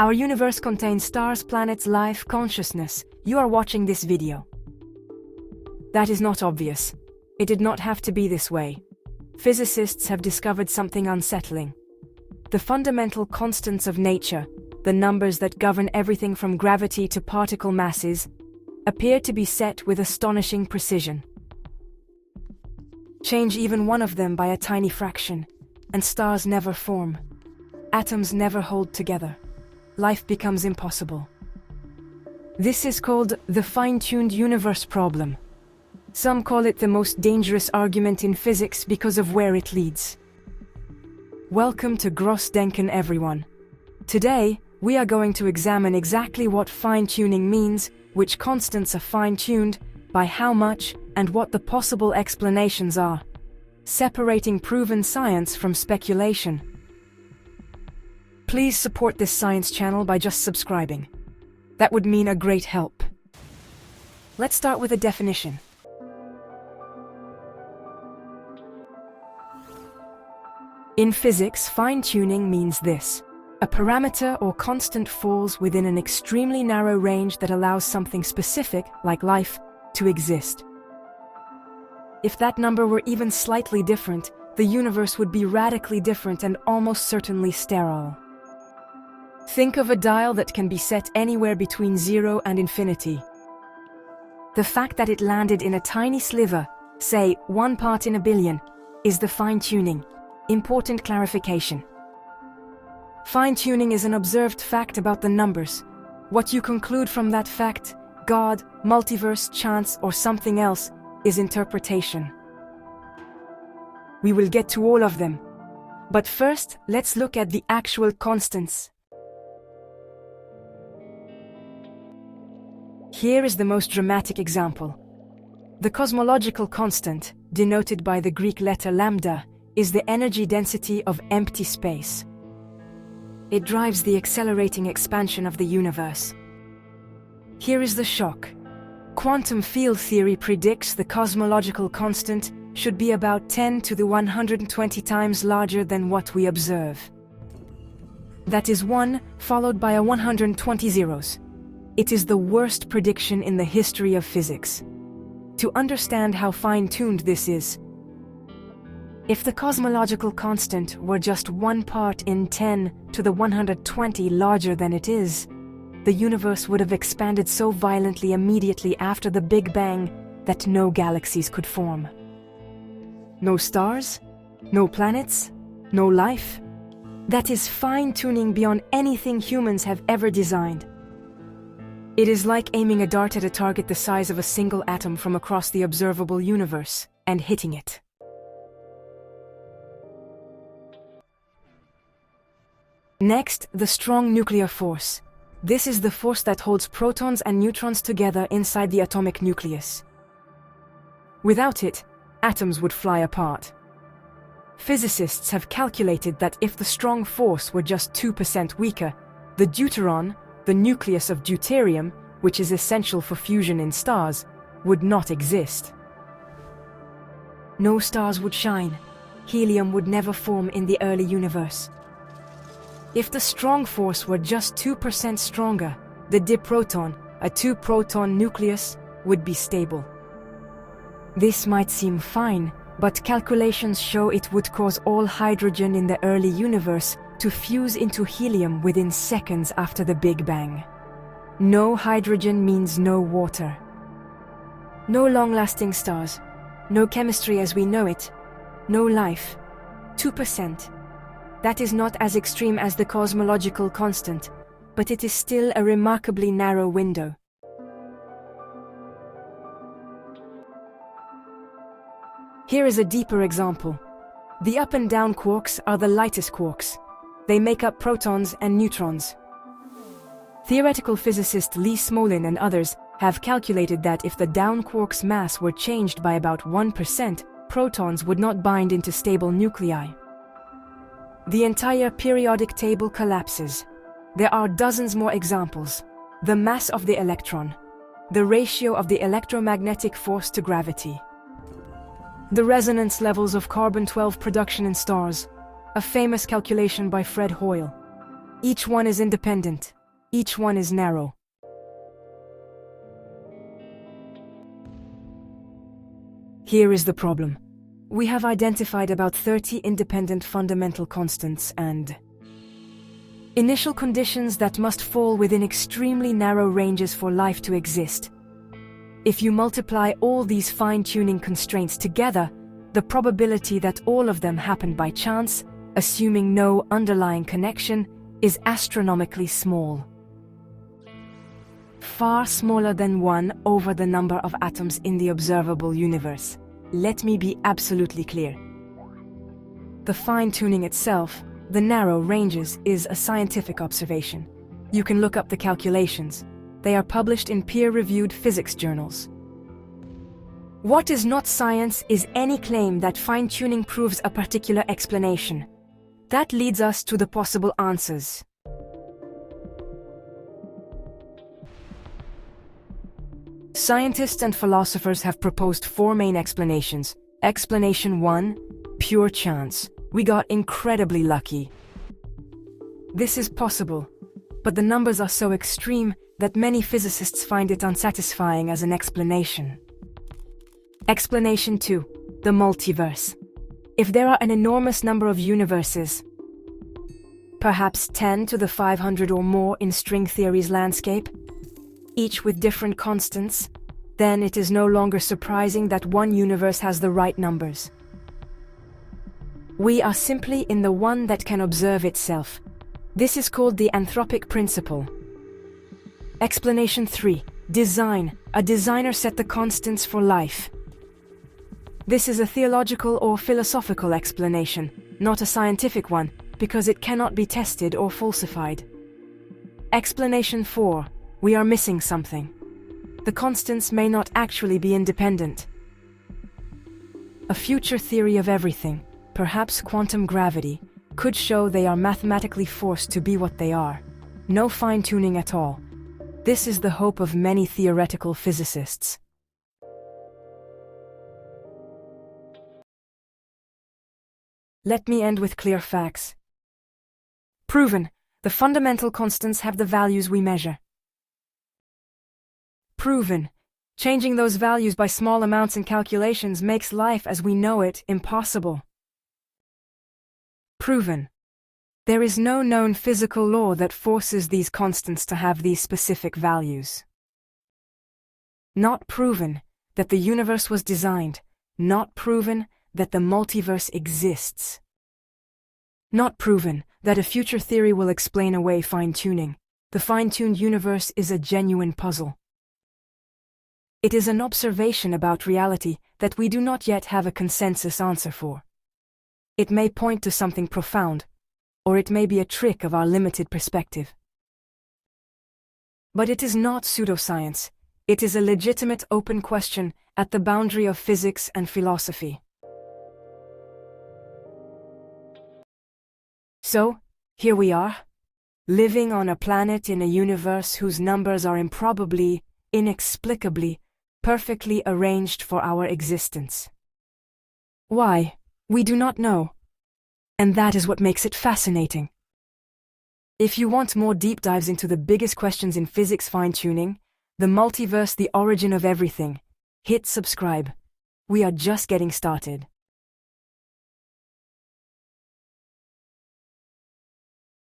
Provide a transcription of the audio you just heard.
Our universe contains stars, planets, life, consciousness. You are watching this video. That is not obvious. It did not have to be this way. Physicists have discovered something unsettling. The fundamental constants of nature, the numbers that govern everything from gravity to particle masses, appear to be set with astonishing precision. Change even one of them by a tiny fraction, and stars never form. Atoms never hold together. Life becomes impossible. This is called the fine-tuned universe problem. Some call it the most dangerous argument in physics because of where it leads. Welcome to Grossdenken, everyone. Today, we are going to examine exactly what fine-tuning means, which constants are fine-tuned, by how much, and what the possible explanations are, separating proven science from speculation. Please support this science channel by just subscribing. That would mean a great help. Let's start with a definition. In physics, fine-tuning means this: a parameter or constant falls within an extremely narrow range that allows something specific, like life, to exist. If that number were even slightly different, the universe would be radically different and almost certainly sterile. Think of a dial that can be set anywhere between 0 and infinity. The fact that it landed in a tiny sliver, say 1 part in a billion, is the fine-tuning. Important clarification. Fine-tuning is an observed fact about the numbers. What you conclude from that fact, God, multiverse, chance, or something else, is interpretation. We will get to all of them. But first, let's look at the actual constants. Here is the most dramatic example. The cosmological constant, denoted by the Greek letter lambda, is the energy density of empty space. It drives the accelerating expansion of the universe. Here is the shock. Quantum field theory predicts the cosmological constant should be about 10 to the 120 times larger than what we observe. That is 1 followed by a 120 zeros. It is the worst prediction in the history of physics. To understand how fine-tuned this is, if the cosmological constant were just 1 part in 10 to the 120 larger than it is, the universe would have expanded so violently immediately after the Big Bang that no galaxies could form. No stars, no planets, no life. That is fine-tuning beyond anything humans have ever designed. It is like aiming a dart at a target the size of a single atom from across the observable universe and hitting it. Next, the strong nuclear force. This is the force that holds protons and neutrons together inside the atomic nucleus. Without it, atoms would fly apart. Physicists have calculated that if the strong force were just 2% weaker, the deuteron, the nucleus of deuterium, which is essential for fusion in stars, would not exist. No stars would shine. Helium would never form in the early universe. If the strong force were just 2% stronger, the diproton, a 2-proton nucleus, would be stable. This might seem fine, but calculations show it would cause all hydrogen in the early universe to fuse into helium within seconds after the Big Bang. No hydrogen means no water. No long-lasting stars. No chemistry as we know it. No life. 2%. That is not as extreme as the cosmological constant, but it is still a remarkably narrow window. Here is a deeper example. The up and down quarks are the lightest quarks. They make up protons and neutrons. Theoretical physicist Lee Smolin and others have calculated that if the down quark's mass were changed by about 1%, protons would not bind into stable nuclei. The entire periodic table collapses. There are dozens more examples. The mass of the electron, the ratio of the electromagnetic force to gravity, the resonance levels of carbon-12 production in stars, a famous calculation by Fred Hoyle. Each one is independent. Each one is narrow. Here is the problem. We have identified about 30 independent fundamental constants and initial conditions that must fall within extremely narrow ranges for life to exist. If you multiply all these fine-tuning constraints together, the probability that all of them happen by chance, assuming no underlying connection, is astronomically small. Far smaller than 1 over the number of atoms in the observable universe. Let me be absolutely clear. The fine-tuning itself, the narrow ranges, is a scientific observation. You can look up the calculations. They are published in peer-reviewed physics journals. What is not science is any claim that fine-tuning proves a particular explanation. That leads us to the possible answers. Scientists and philosophers have proposed 4 main explanations. Explanation 1, pure chance. We got incredibly lucky. This is possible, but the numbers are so extreme that many physicists find it unsatisfying as an explanation. Explanation 2, the multiverse. If there are an enormous number of universes, perhaps 10 to the 500 or more in string theory's landscape, each with different constants, then it is no longer surprising that one universe has the right numbers. We are simply in the one that can observe itself. This is called the Anthropic principle. Explanation 3, design. A designer set the constants for life. This is a theological or philosophical explanation, not a scientific one, because it cannot be tested or falsified. Explanation 4, we are missing something. The constants may not actually be independent. A future theory of everything, perhaps quantum gravity, could show they are mathematically forced to be what they are. No fine-tuning at all. This is the hope of many theoretical physicists. Let me end with clear facts. Proven, the fundamental constants have the values we measure. Proven, changing those values by small amounts in calculations makes life as we know it impossible. Proven, there is no known physical law that forces these constants to have these specific values. Not proven that the universe was designed. Not proven that the multiverse exists. Not proven that a future theory will explain away fine-tuning. The fine-tuned universe is a genuine puzzle. It is an observation about reality that we do not yet have a consensus answer for. It may point to something profound, or it may be a trick of our limited perspective. But it is not pseudoscience. It is a legitimate open question at the boundary of physics and philosophy. So, here we are, living on a planet in a universe whose numbers are improbably, inexplicably, perfectly arranged for our existence. Why? We do not know. And that is what makes it fascinating. If you want more deep dives into the biggest questions in physics fine-tuning, the multiverse, the origin of everything, hit subscribe. We are just getting started.